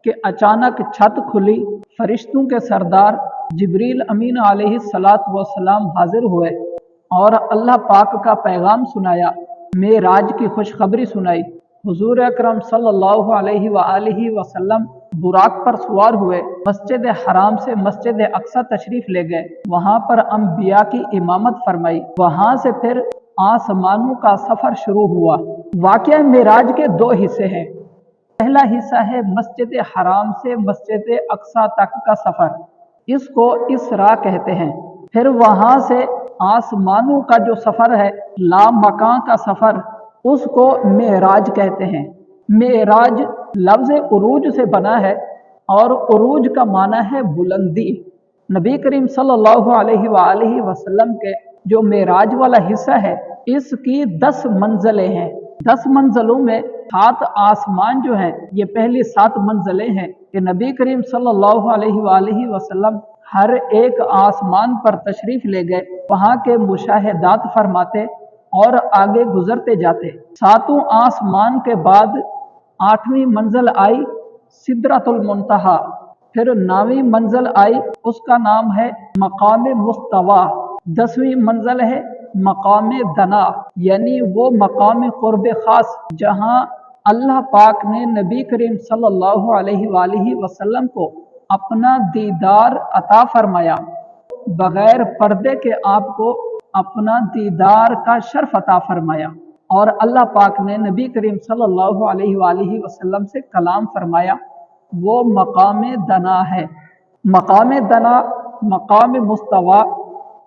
कि अचानक छत खुली, फरिश्तों के सरदार जिब्रील अमीन अलैहिस्सलातु वस्सलाम हाजिर हुए और अल्लाह पाक का पैगाम सुनाया, मेराज की खुशखबरी सुनाई। हुजूर अकरम सल्लल्लाहु अलैहि वसल्लम बुराक पर सवार हुए, मस्जिद हराम से मस्जिद अक्सा तशरीफ ले गए, वहाँ पर अंबिया की इमामत फरमाई। वहाँ से फिर आसमानों का सफर शुरू हुआ। वाक़या मेराज के दो हिस्से हैं। पहला हिस्सा है मस्जिद हराम से मस्जिद अक्सा तक का सफर, इसको इसरा कहते हैं। फिर वहाँ से आसमानों का जो सफर है, लामकां का सफर, उसको मेराज कहते हैं। मेराज लफ्ज़ उरूज से बना है और उरूज का माना है बुलंदी। नबी करीम सल्लल्लाहु अलैहि वसल्लम के जो मेराज वाला हिस्सा है, इसकी 10 मंजिलें हैं। 10 मंजिलों में 7 आसमान जो हैं, ये पहली 7 मंजिलें हैं कि नबी करीम सल्लल्लाहु अलैहि वसल्लम हर एक आसमान पर तशरीफ ले गए, वहाँ के मुशाहिदात फरमाते और आगे गुजरते जाते। 7 आसमान के बाद 8वीं मंजिल आई सिदरतुल मुंतहा, फिर 9वीं मंजिल आई, उसका नाम है मकाम मुस्तवा। 10वीं मंजिल है मकाम दना, यानी वो मकाम कुर्ब खास जहाँ अल्लाह पाक ने नबी करीम सल्लल्लाहु अलैहि वसल्लम को अपना दीदार अता फरमाया। बगैर पर्दे के आपको अपना दीदार का शर्फ अता फरमाया और अल्लाह पाक ने नबी करीम सल्लल्लाहु अलैहि वसल्लम से कलाम फरमाया, वो मकाम दना है। मकाम दना, मकाम मुस्तवा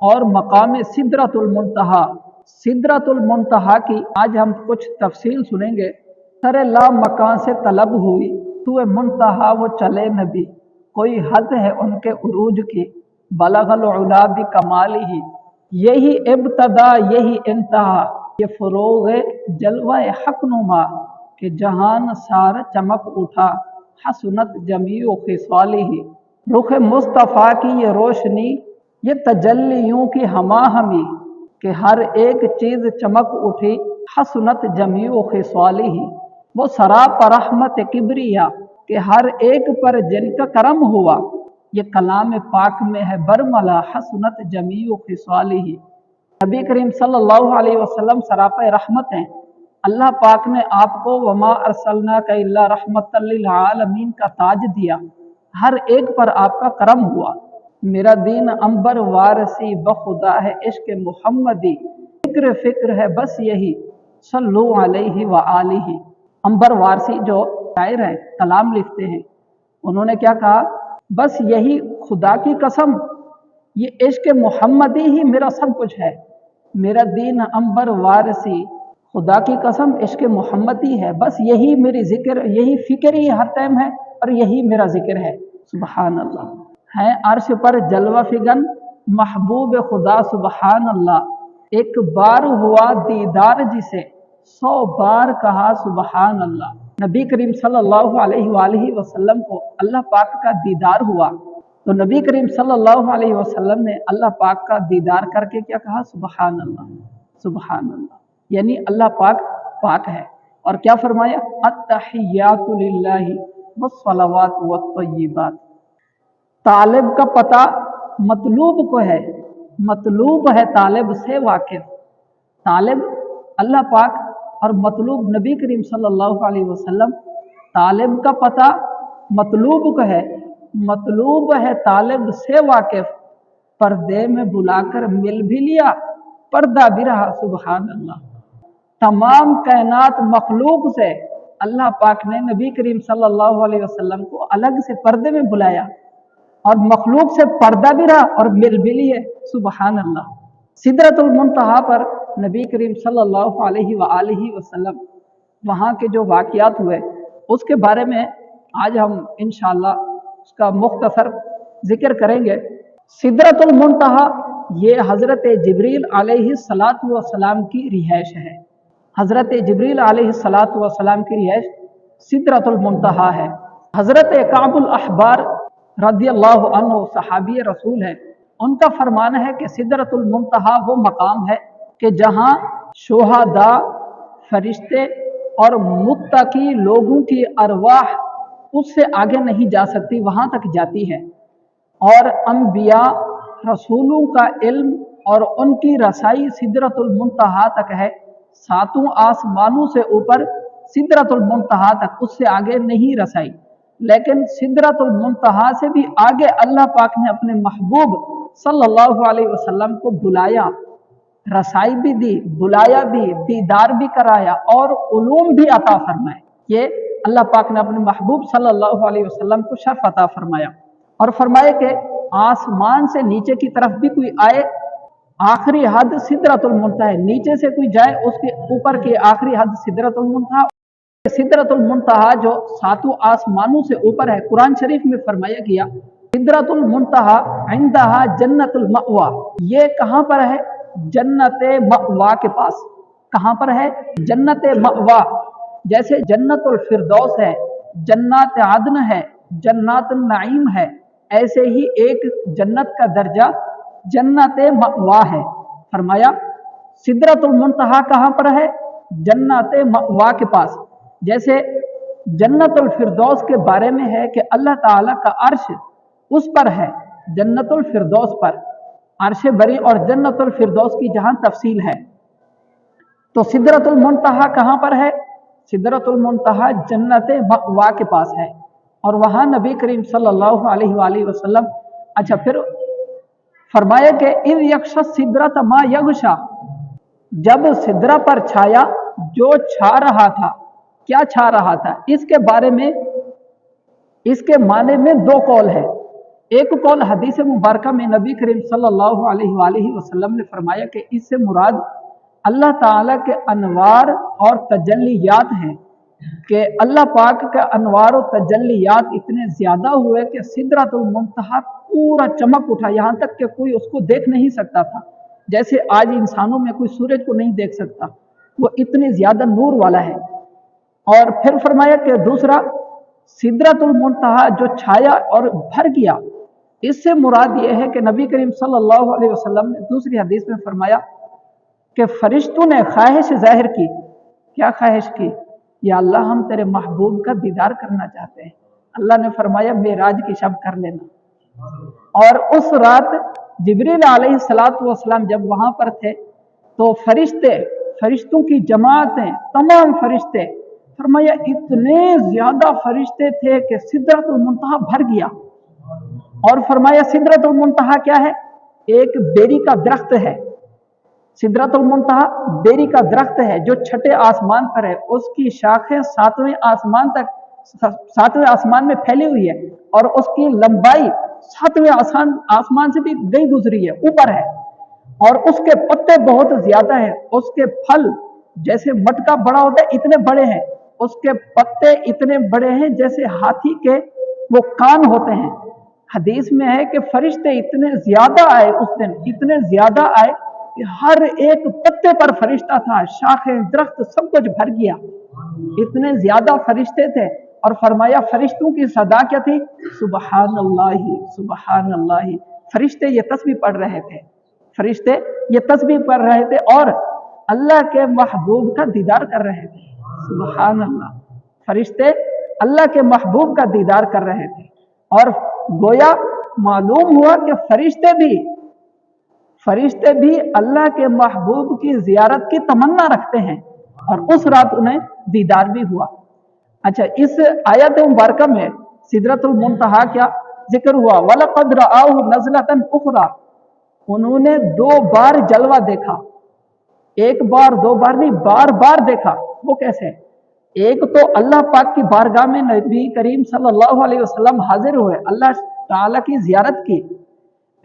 और मकाम सिदरतुल मुंतहा। सिदरतुल मुंतहा की आज हम कुछ तफसील सुनेंगे। सर ला मकान से तलब हुई, तुए मुंतहा वो चले नबी, कोई हद है उनके उरूज की, बलगल उला भी कमाल ही, यही इब्तदा यही इंतहा, ये फरोग जलवा हक नुमा के जहान सार चमक उठा, हसनत जमीओ खिसाली ही। रुख मुस्तफ़ा की ये रोशनी, ये तजल्लियों की हमाहमी कि हर एक चीज़ चमक उठी, हसनत जमीओ खिसाली ही। वो सराप रहमत किबरिया कि हर एक पर जिनका करम हुआ, ये कलाम पाक में है बरमला, हसनत जमीओ खिसाली ही। नबी करीम सल्लल्लाहु अलैहि वसल्लम सरापा रहमत हैं। अल्लाह पाक ने आपको वमा अरसलनाका इल्ला रहमतल लिल आलमीन का ताज दिया, हर एक पर आपका करम हुआ। मेरा दीन अंबर वारसी बखुदा है इश्क मुहम्मदी, फिक्र फिक्र है बस यही, सल्लु अलैहि व आलिही। अंबर वारसी जो शायर हैं, कलाम लिखते हैं, उन्होंने क्या कहा, बस यही खुदा की कसम, ये इश्क मुहम्मदी ही मेरा सब कुछ है। मेरा दीन अंबर वारसी, खुदा की कसम इश्क मुहम्मदी है, बस यही मेरी जिक्र, यही फिक्र ही हर टाइम है और यही मेरा जिक्र है। सुबहान अल्लाह। है अर्श पर जलवा फिगन महबूब खुदा, सुबहान अल्लाह। एक बार हुआ दीदार जिसे 100 बार कहा सुबहान अल्लाह। नबी करीम सल्लल्लाहु अलैहि वसल्लम को अल्लाह पाक का दीदार हुआ, तो नबी करीम सल्लल्लाहु अलैहि वसल्लम ने अल्लाह पाक का दीदार करके क्या कहा, सुबहान अल्लाह, सुबहान अल्लाह, यानी अल्लाह पाक पाक है। और क्या फरमाया, अत्तहियातु लिल्लाहि वस्सलावातु वत्तय्यिबात। तालिब का पता मतलूब को है, मतलूब है तालिब से वाकिफ। तालिब अल्लाह पाक और मतलूब नबी करीम सल्लल्लाहु अलैहि वसल्लम। तालिब का पता मतलूब को है, मतलूब है तालिब से वाकिफ। पर्दे में बुलाकर मिल भी लिया, पर्दा भी रहा, सुबहान अल्लाह। तमाम कायनात मखलूक से अल्लाह पाक ने नबी करीम सल्लल्लाहु अलैहि वसल्लम को अलग से पर्दे में बुलाया और मखलूक से पर्दा भी रहा और मिल भी लिए, सुबहान अल्लाह। सिदरतुल मुंतहा पर नबी करीम सल्लल्लाहु अलैहि वसल्लम वहाँ के जो वाक़ियात हुए उसके बारे में आज हम इंशाअल्लाह उसका मुख्तसर जिक्र करेंगे। सिदरतुल मुंतहा ये हज़रत जिब्रील अलैहिस्सलातु वस्सलाम की रिहाइश है। हज़रत जिब्रील अलैहिस्सलातु वस्सलाम की रिहाइश सिदरतुल मुंतहा है। हज़रत काबुल अहबार रदियल्लाहु अन्हु सहाबी रसूल है, उनका फरमान है कि सिदरतुल मुंतहा वो मकाम है कि जहाँ शुहदा, फरिश्ते और मुत्तकी लोगों की अरवाह उससे आगे नहीं जा सकती, वहां तक जाती है। और अंबिया रसूलों का इल्म और उनकी रसाई सिदरतुल मुंतहा तक है, सातों आसमानों से ऊपर सिदरतुल मुंतहा तक, उससे आगे नहीं रसाई। लेकिन सिदरतुल मुंतहा से भी आगे अल्लाह पाक ने अपने महबूब सल्लल्लाहु अलैहि वसल्लम को बुलाया, रसाई भी दी, बुलाया भी, दीदार भी कराया और उलूम भी अता फरमाए। ये अल्लाह पाक ने अपने महबूब सल्लल्लाहु अलैहि वसल्लम को शर्फ अता फरमाया। और फरमाए कि आसमान से नीचे की तरफ भी कोई आए, आखिरी हद सिदरतुल मुंतहा है, नीचे से कोई जाए उसके ऊपर की आखिरी हद सिदरतुल मुंतहा। सिदरतुल मुंतहा जो सातों आसमानों से ऊपर है, कुरान शरीफ में फरमाया गया सिदरतुल मुंतहा इंदहा जन्नतुल मअवा। ये कहां पर है? जन्नत मअवा के पास। कहां पर है? जन्नत मअवा। जैसे जन्नतुल फिरदौस है, जन्नत आदन है, जन्नत नईम है, ऐसे ही एक जन्नत का दर्जा जन्नत मअवा है। फरमाया सिदरतुल मुंतहा कहां पर है? जन्नत मअवा के पास। जैसे जन्नतुल फिरदौस के बारे में है कि अल्लाह ताला का अर्श उस पर है, जन्नतुल फिरदौस पर, अर्श बरी और जन्नतुल फिरदौस की जहां तफसील है। तो सिदरतुल मुंतहा कहां पर है? सिदरतुल मुंतहा जन्नत मअवा के पास है और वहां नबी करीम सल्लल्लाहु अलैहि वसल्लम, अच्छा फिर फरमाया कि इज़ यग़शा सिदरत मा यग़शा, जब सिदरा पर छाया जो छा रहा था, क्या छा रहा था? इसके बारे में, इसके माने में दो कौल है। एक कौल हदीस मुबारका में नबी करीम सल्लल्लाहु अलैहि वसल्लम ने फरमाया कि इससे मुराद अल्लाह ताला के अनवार और तजल्लियात हैं, कि अल्लाह पाक के अनवार और तजल्लियात इतने ज्यादा हुए कि सिदरतुल मुंतहा पूरा चमक उठा, यहाँ तक कि कोई उसको देख नहीं सकता था। जैसे आज इंसानों में कोई सूरज को नहीं देख सकता, वो इतने ज्यादा नूर वाला है। और फिर फरमाया कि दूसरा सिदरतुल मुंतहा जो छाया और भर गया, इससे मुराद ये है कि नबी करीम सल्लल्लाहु अलैहि वसल्लम ने दूसरी हदीस में फरमाया कि फरिश्तों ने ख्वाहिश जाहिर की। क्या ख्वाहिश की? या अल्लाह हम तेरे महबूब का दीदार करना चाहते हैं। अल्लाह ने फरमाया मेराज की शब कर लेना। और उस रात जिब्रील अलैहिस्सलातु वस्सलाम जब वहां पर थे तो फरिश्तों की जमातें, तमाम फरिश्ते, फरमाया इतने ज्यादा फरिश्ते थे कि सिदरतुल मुंतहा भर गया। और फरमाया सिदरतुल मुंतहा क्या है? एक बेरी का दरख्त है। सिदरतुल मुंतहा बेरी का दरख्त है जो छठे आसमान पर है, उसकी शाखें सातवें आसमान में फैली हुई है और उसकी लंबाई सातवें आसमान से भी गई गुजरी है, ऊपर है। और उसके पत्ते बहुत ज्यादा हैं, उसके फल जैसे मटका बड़ा होता है इतने बड़े हैं, उसके पत्ते इतने बड़े हैं जैसे हाथी के वो कान होते हैं। हदीस में है कि फरिश्ते इतने ज्यादा आए उस दिन, इतने ज्यादा आए कि हर एक पत्ते पर फरिश्ता था, शाखें दरख्त सब कुछ भर गया, इतने ज्यादा फरिश्ते थे। और फरमाया फरिश्तों की सदा क्या थी? सुबहान अल्लाही सुबहान अल्लाही। फरिश्ते ये तस्बीह पढ़ रहे थे, फरिश्ते ये तस्बीह पढ़ रहे थे और अल्लाह के महबूब का दीदार कर रहे थे। सुबहान अल्लाह, फरिश्ते अल्लाह के महबूब का दीदार कर रहे थे। और गोया मालूम हुआ कि फरिश्ते भी अल्लाह के महबूब की जियारत की तमन्ना रखते हैं और उस रात उन्हें दीदार भी हुआ। अच्छा, इस आयत मुबारका में सिदरतुल मुंतहा क्या जिक्र हुआ? वलक़द रआहु नज़लतन उखरा, उन्होंने दो बार जलवा देखा, एक बार दो बार नहीं, बार बार देखा। वो कैसे? एक तो अल्लाह पाक की बारगाह में नबी करीम सल्लल्लाहु अलैहि वसल्लम हाजिर हुए, अल्लाह ताला की जियारत की।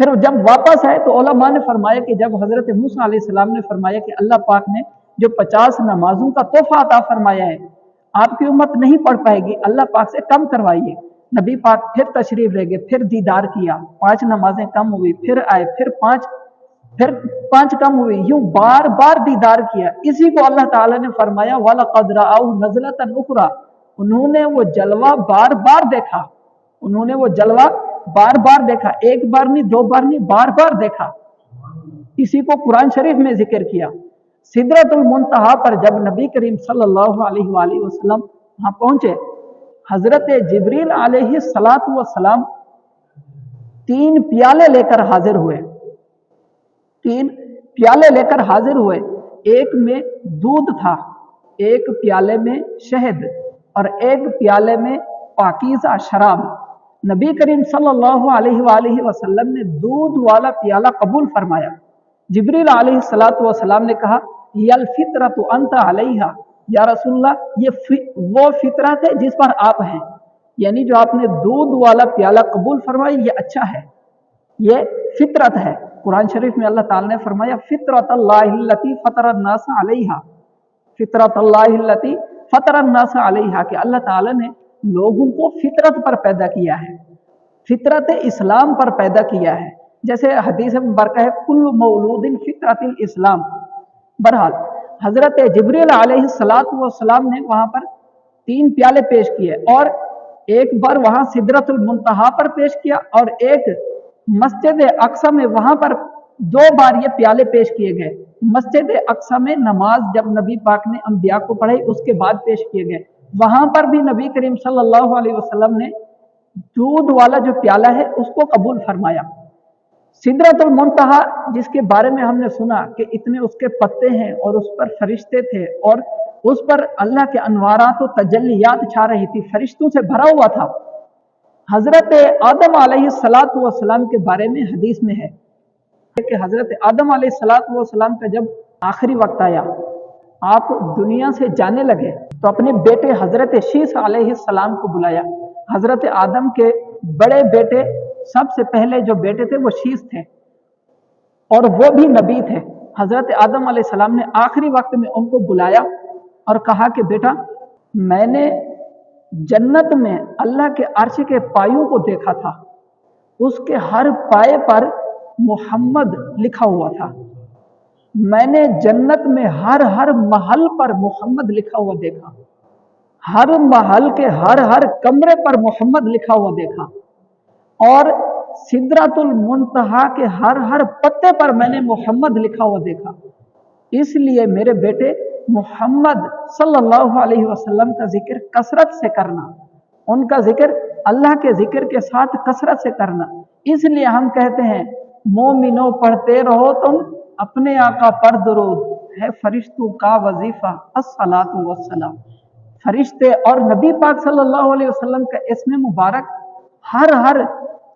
फिर जब वापस आए तो उलमा ने फरमाया कि जब हजरत मूसा अलैहि सलाम ने फरमाया कि अल्लाह पाक ने जो 50 नमाजों का तोहफा अता फरमाया है, आपकी उम्मत नहीं पढ़ पाएगी, अल्लाह पाक से कम करवाइए। नबी पाक फिर तशरीफ ले गए, फिर दीदार किया, 5 नमाजें कम हुई, फिर आए, फिर पांच कम हुई, यूं बार बार दीदार किया। इसी को अल्लाह ताला ने फरमाया वलक़द रआहु नज़लतन उखरा, उन्होंने वो जलवा बार बार देखा, उन्होंने वो जलवा बार बार देखा, एक बार नहीं, दो बार नहीं, बार बार देखा। इसी को कुरान शरीफ में जिक्र किया। सिदरतुल मुंतहा पर जब नबी करीम सल्लल्लाहु अलैहि वसल्लम वहां पहुंचे, हजरत जिब्रील अलैहिस्सलातु वस्सलाम 3 प्याले लेकर हाजिर हुए। 3 प्याले लेकर हाजिर हुए। एक में दूध था, एक प्याले में शहद और एक प्याले में पाकीज़ा शराब। नबी करीम सल्लल्लाहु अलैहि वसल्लम ने दूध वाला प्याला कबूल फरमाया। जिब्रील अलैहिस्सलातु वस्सलाम ने कहा, यल फितरतु अंत अलैहा, या रसूलल्लाह, ये वो फितरत है जिस पर आप हैं, यानी जो आपने दूध वाला प्याला कबूल फरमाया ये अच्छा है, ये फितरत है। कुरान शरीफ में अल्लाह ताला ने फरमाया, फितरतल्लाहिल्लती फतरन्नास अलैहा, फितरतल्लाहिल्लती फतरन्नास अलैहा, कि अल्लाह ताला ने लोगों को फितरत पर पैदा किया है, फितरत इस्लाम पर पैदा किया है। जैसे हदीस में बरका है, कुल्लु मौलूदिन फितरतिल इस्लाम। बहरहाल हजरत जिब्रील अलैहिस्सलातु वस्सलाम ने वहां पर 3 प्याले पेश किए और एक बार वहां सिदरतुल मुंतहा पर पेश किया और एक मस्जिद अक्सा में वहां पर 2 बार ये प्याले पेश किए गए। मस्जिद अक्सा में नमाज जब नबी पाक ने अंबिया को पढ़ाई उसके बाद पेश किए गए, वहां पर भी नबी करीम सल्लल्लाहु अलैहि वसल्लम ने दूध वाला जो प्याला है उसको कबूल फरमाया। सिदरतुल मुंतहा जिसके बारे में हमने सुना कि इतने उसके पत्ते हैं और उस पर फरिश्ते थे और उस पर अल्लाह के अनवारात और तजल्लियात छा रही थी, फरिश्तों से भरा हुआ था। हजरत आदम अलैहिस्सलातु वस्सलाम के बारे में हदीस में है कि हजरत आदम अलैहिस्सलातु वस्सलाम का जब आखिरी वक्त आया, आप दुनिया से जाने लगे, तो अपने बेटे हजरत शीस अलैहिस्सलाम को बुलाया। हजरत आदम के बड़े बेटे, सबसे पहले जो बेटे थे वो शीस थे और वो भी नबी थे। हजरत आदम अलैहिस्सलाम ने आखिरी वक्त में उनको बुलाया और कहा कि बेटा, मैंने जन्नत में अल्लाह के अर्श के पायों को देखा था, उसके हर पाए पर मोहम्मद लिखा हुआ था। मैंने जन्नत में हर महल पर मोहम्मद लिखा हुआ देखा, हर महल के हर कमरे पर मोहम्मद लिखा हुआ देखा और सिदरतुल मुंतहा के हर पत्ते पर मैंने मोहम्मद लिखा हुआ देखा। इसलिए मेरे बेटे मोहम्मद सल्लल्लाहु अलैहि वसल्लम का जिक्र कसरत से करना, उनका जिक्र अल्लाह के जिक्र के साथ कसरत से करना। इसलिए हम कहते हैं, मोमिनो पढ़ते रहो तुम अपने आका पर दुरूद, है फरिश्तों का वजीफा अस्सलातु वस्सलाम। फरिश्ते और नबी पाक सल्लल्लाहु अलैहि वसल्लम का इसमें मुबारक हर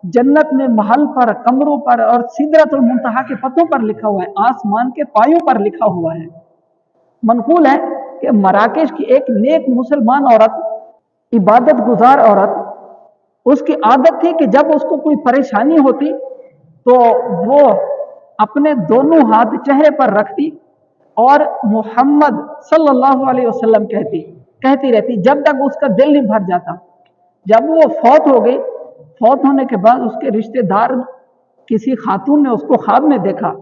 जन्नत में महल पर, कमरों पर और सिदरतुल मुंतहा के पत्तों पर लिखा हुआ है, आसमान के पायों पर लिखा हुआ है। मनकूल है कि मराकेश की एक नेक मुसलमान औरत, इबादत गुजार औरत, उसकी आदत थी कि जब उसको कोई परेशानी होती तो वो अपने दोनों हाथ चेहरे पर रखती और मोहम्मद सल्लल्लाहु अलैहि वसल्लम कहती रहती जब तक उसका दिल नहीं भर जाता। जब वो फौत हो गई, फौत होने के बाद उसके रिश्तेदार किसी खातून ने उसको ख्वाब में देखा,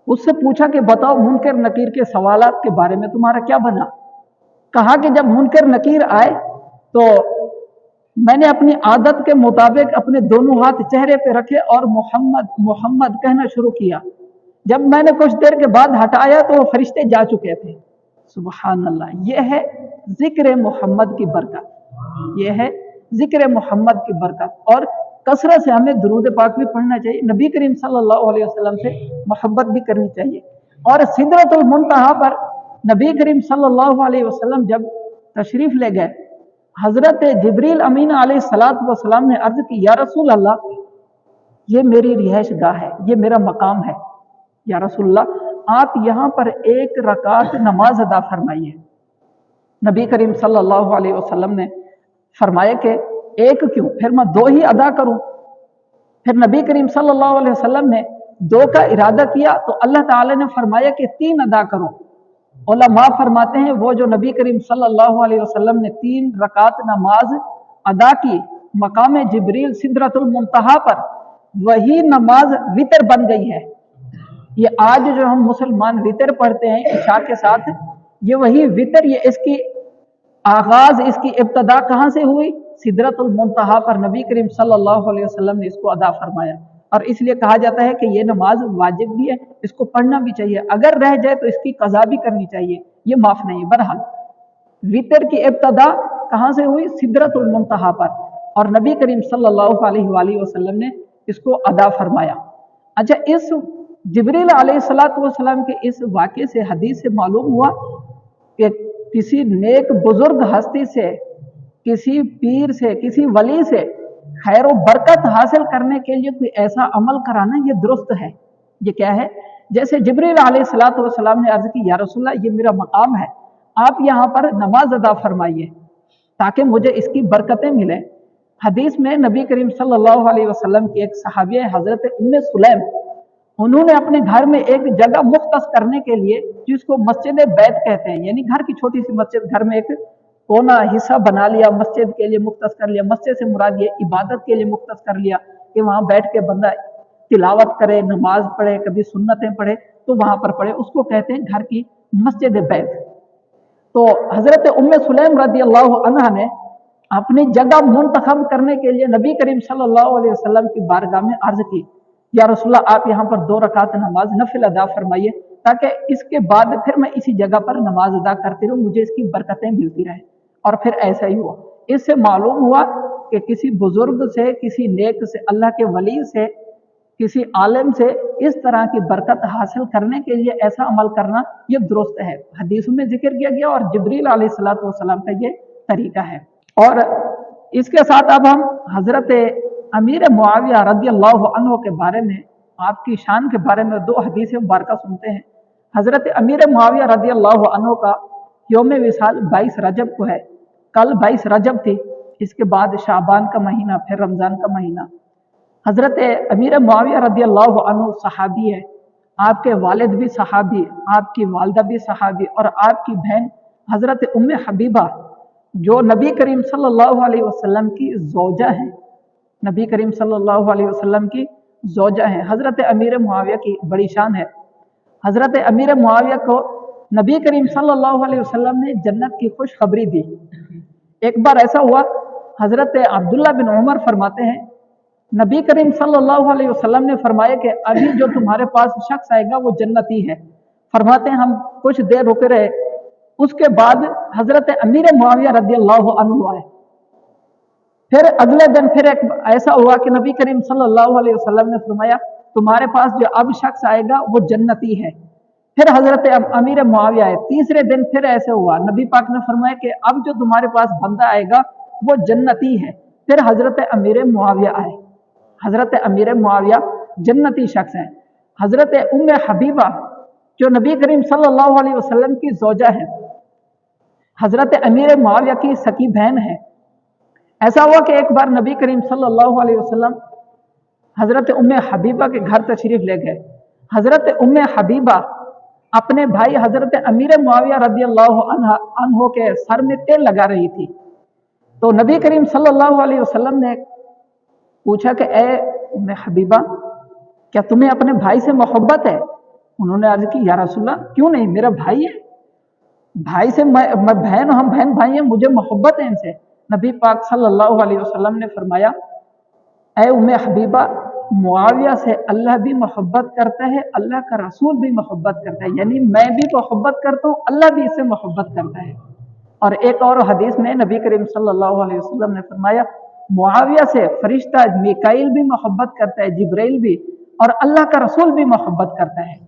उससे पूछा कि बताओ मुनकर नकीर के सवालात के बारे में तुम्हारा क्या बना। कहा कि जब मुनकर नकीर आए तो मैंने अपनी आदत के मुताबिक अपने दोनों हाथ चेहरे पे रखे और मोहम्मद मोहम्मद कहना शुरू किया। जब मैंने कुछ देर के बाद हटाया तो वो फरिश्ते जा चुके थे। सुबहान अल्लाह, ये है जिक्र मोहम्मद की बरकत, ये है जिक्र मोहम्मद की बरकत। और कसरत से हमें दुरूद पाक भी पढ़ना चाहिए, नबी करीम सल्लल्लाहु अलैहि वसल्लम से मोहब्बत भी करनी चाहिए। और सिदरतुल मुंतहा पर नबी करीम सल्लल्लाहु अलैहि वसल्लम जब तशरीफ ले गए, हजरत जिब्रील अमीन अलैहिस्सलातु वस्सलाम ने अर्ज की, या रसूल अल्लाह, ये मेरी रिहाइश गाह है, ये मेरा मकाम है, या रसूल अल्लाह आप यहाँ पर 1 रकात नमाज अदा फरमाइए। नबी करीम सल्लल्लाहु अलैहि वसल्लम ने फरमाया कि 1 क्यों, फिर मैं 2 ही अदा करूं। फिर नबी करीम सल्लल्लाहु अलैहि वसल्लम ने 2 का इरादा किया तो अल्लाह ताला ने फरमाया कि 3 अदा करो। उलमा फरमाते हैं वो जो नबी करीम सल्लल्लाहु अलैहि वसल्लम ने 3 रकात नमाज अदा की मकाम जिब्रील सिदरतुल मुंतहा पर, वही नमाज वितर बन गई है। ये आज जो हम मुसलमान वितर पढ़ते हैं इशा के साथ, ये वही वितर, ये इसकी आगाज, इसकी इब्तदा कहाँ से हुई? सिदरतुल मुंतहा पर नबी करीम सल्लल्लाहु अलैहि वसल्लम ने इसको अदा फरमाया। और इसलिए कहा जाता है कि ये नमाज वाजिब भी है, इसको पढ़ना भी चाहिए, अगर रह जाए तो इसकी कज़ा भी करनी चाहिए, ये माफ नहीं है। बहरहाल वितर की इब्तदा कहाँ से हुई? सिदरतुल मुंतहा पर, और नबी करीम सल्लल्लाहु अलैहि वसल्लम ने इसको अदा फरमाया। अच्छा, इस जिब्रील अलैहिस्सलातु वस्सलाम के इस वाक़े से, हदीस से मालूम हुआ कि किसी नेक बुजुर्ग हस्ती से, किसी पीर से, किसी वली से खैर बरकत हासिल करने के लिए कोई ऐसा अमल कराना ये दुरुस्त है। ये क्या है? जैसे जिब्रील अलैहिस्सलातु वस्सलाम ने अर्ज की, या रसूलल्लाह ये मेरा मकाम है, आप यहाँ पर नमाज अदा फरमाइए ताकि मुझे इसकी बरकतें मिलें। हदीस में नबी करीम सल्लल्लाहु अलैहि वसल्लम की एक सहाबिया हजरत उम्मे सुलैम, उन्होंने अपने घर में एक जगह मुख्तस करने के लिए, जिसको मस्जिद बैत कहते हैं, यानी घर की छोटी सी मस्जिद, घर में एक कोना हिस्सा बना लिया, मस्जिद के लिए मुख्तस कर लिया। मस्जिद से मुराद ये इबादत के लिए मुख्तस कर लिया कि वहां बैठ के बंदा तिलावत करे, नमाज पढ़े, कभी सुन्नतें पढ़े तो वहां पर पढ़े, उसको कहते हैं घर की मस्जिद बैत। तो हजरत उम्मे सुलैम रदियल्लाहु अन्हा ने अपनी जगह मुंतखब करने के लिए नबी करीम सल्लल्लाहु अलैहि वसल्लम की बारगाह में अर्ज की, या रसूलल्लाह आप यहाँ पर 2 रकात नमाज नफिल अदा फरमाइए ताकि इसके बाद फिर मैं इसी जगह पर नमाज अदा करती रहूं, मुझे इसकी बरकतें मिलती रहे। और फिर ऐसा ही हुआ। इससे मालूम हुआ कि किसी बुजुर्ग से, किसी नेक से, अल्लाह के वली से, किसी आलिम से इस तरह की बरकत हासिल करने के लिए ऐसा अमल करना ये दुरुस्त है। हदीसों में जिक्र किया गया और जिब्रील अलैहिस्सलातु वस्सलाम का ये तरीका है। और इसके साथ अब हम हजरत अमीर मुआविया रदियल्लाहु अन्हु के बारे में, आपकी शान के बारे में 2 हदीसें मुबारका सुनते हैं। हजरत अमीर मुआविया रदियल्लाहु अन्हु का यौम विसाल 22 रजब को है। कल 22 रजब थी, इसके बाद शाबान का महीना, फिर रमजान का महीना। हजरत अमीर मुआविया रदियल्लाहु अन्हु सहाबी है, आपके वालिद भी सहाबी, आपकी वालदा भी सहाबी, और आपकी बहन हजरत उम्मे हबीबा जो नबी करीम सल्लल्लाहु अलैहि वसल्लम की ज़ौजा है, नबी करीम सल्लल्लाहु अलैहि वसल्लम की ज़ौजा है। हजरत अमीर मुआविया की बड़ी शान है। हजरत अमीर मुआविया को नबी करीम सल्लल्लाहु अलैहि वसल्लम ने जन्नत की खुशखबरी दी। एक बार ऐसा हुआ, हजरत अब्दुल्ला बिन उमर फरमाते हैं, नबी करीम सल्लल्लाहु अलैहि वसल्लम ने फरमाया कि अभी जो तुम्हारे पास शख्स आएगा वो जन्नती है। फरमाते हैं हम कुछ देर रुके रहे, उसके बाद हजरत अमीर मुआविया रदियल्लाहु अन्हु आए। फिर अगले दिन फिर एक ऐसा हुआ कि नबी करीम सल्लल्लाहु अलैहि वसल्लम ने फरमाया तुम्हारे पास जो अब शख्स आएगा वो जन्नती है। फिर हजरत अमीर मुआविया आए। तीसरे दिन फिर ऐसे हुआ, नबी पाक ने फरमाया कि अब जो तुम्हारे पास बंदा आएगा वो जन्नती है। फिर हजरत अमीर मुआविया आए। हजरत अमीर मुआविया जन्नती शख्स हैं। हजरत उम्मे हबीबा जो नबी करीम सल्लल्लाहु अलैहि वसल्लम की ज़ौजा है, हजरत अमीर मुआविया की सकी बहन है। ऐसा हुआ कि एक बार नबी करीम सल्लल्लाहु अलैहि वसल्लम हजरत उम्मे हबीबा के घर तशरीफ ले गए। हजरत उम्मे हबीबा अपने भाई हजरत अमीर मुआविया रदियल्लाहु अन्हु के सर में तेल लगा रही थी। तो नबी करीम सल्लल्लाहु अलैहि वसल्लम ने पूछा कि ए उम्मे हबीबा, क्या तुम्हें अपने भाई से मोहब्बत है? उन्होंने अर्ज की, या रसूलल्लाह क्यों नहीं, मेरा भाई है, भाई से मैं बहन, हम बहन भाई हैं, मुझे मोहब्बत है इनसे। नबी पाक सल्लल्लाहु अलैहि वसल्लम ने फरमाया, ए उम्मे हबीबा, मुआविया से अल्लाह भी मोहब्बत करता है, अल्लाह का रसूल भी मोहब्बत करता है, यानी मैं भी मोहब्बत करता हूँ, अल्लाह भी इससे मोहब्बत करता है। और एक और हदीस में नबी करीम सल्लल्लाहु अलैहि वसल्लम ने फरमाया, मुआविया से फरिश्ता मीकाईल भी मोहब्बत करता है, जिब्राइल भी, और अल्लाह का रसूल भी मोहब्बत करता है।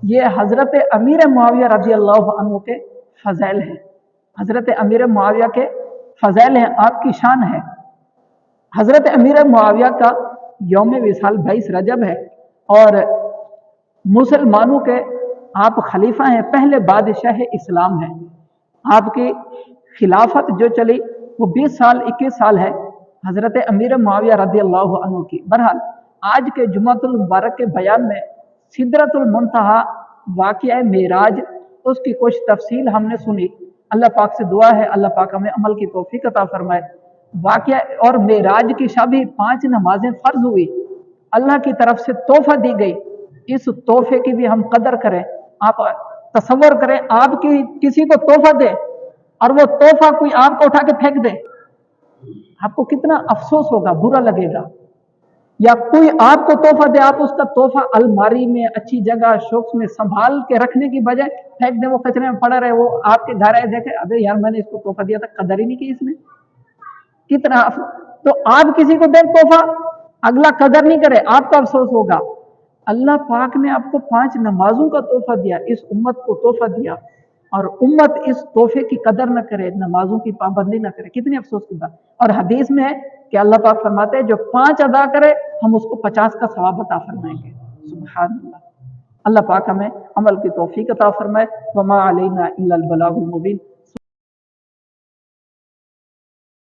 ये हजरत अमीर मुआविया रज़ियल्लाहु अन्हु के फज़ैल हैं। हजरत अमीर मुआविया के फज़ैल हैं, आपकी शान है। हजरत अमीर मुआविया का यौम विसाल 22 रजब है और मुसलमानों के आप खलीफा हैं, पहले बादशाह इस्लाम हैं। आपकी खिलाफत जो चली वो 20 साल 21 साल है हजरत अमीर मुआविया रज़ियल्लाहु अन्हु की। बहरहाल आज के जुमातुल मुबारक के बयान में सिदरतुल मुंतहा वाक़या मेराज, उसकी कुछ तफसील हमने सुनी। अल्लाह पाक से दुआ है अल्लाह पाक हमें अमल की तौफीक अता फरमाए। वाक़या और मेराज की शबी 5 नमाजें फ़र्ज हुई, अल्लाह की तरफ से तोहफा दी गई। इस तोहफे की भी हम कदर करें। आप तसव्वुर करें, आपकी किसी को तोहफा दे और वो तोहफा कोई आपको उठा के फेंक दे, आपको कितना अफसोस होगा, बुरा लगेगा। یا کوئی آپ کو تحفہ دے، آپ اس کا تحفہ الماری میں اچھی جگہ شوکس میں سنبھال کے رکھنے کی بجائے پھینک دیں، وہ کچرے میں پڑا رہے، وہ آپ کے گھر آئے دیکھے ابے یار میں نے اس کو تحفہ دیا تھا، قدر ہی نہیں کی اس نے، کتنا تو آپ کسی کو دیں تحفہ، اگلا قدر نہیں کرے، آپ کو افسوس ہوگا۔ اللہ پاک نے آپ کو 5 نمازوں کا تحفہ دیا، اس امت کو تحفہ دیا، اور امت اس تحفے کی قدر نہ کرے، نمازوں کی پابندی نہ کرے، کتنی افسوس کی بات۔ اور حدیث میں ہے کہ اللہ پاک فرماتے ہیں جو 5 ادا کرے ہم اس کو 50 کا ثواب عطا فرمائیں گے۔ سبحان اللہ۔ اللہ پاک ہمیں عمل کی توفیق عطا فرمائے۔ وما علینا الا البلاغ المبین۔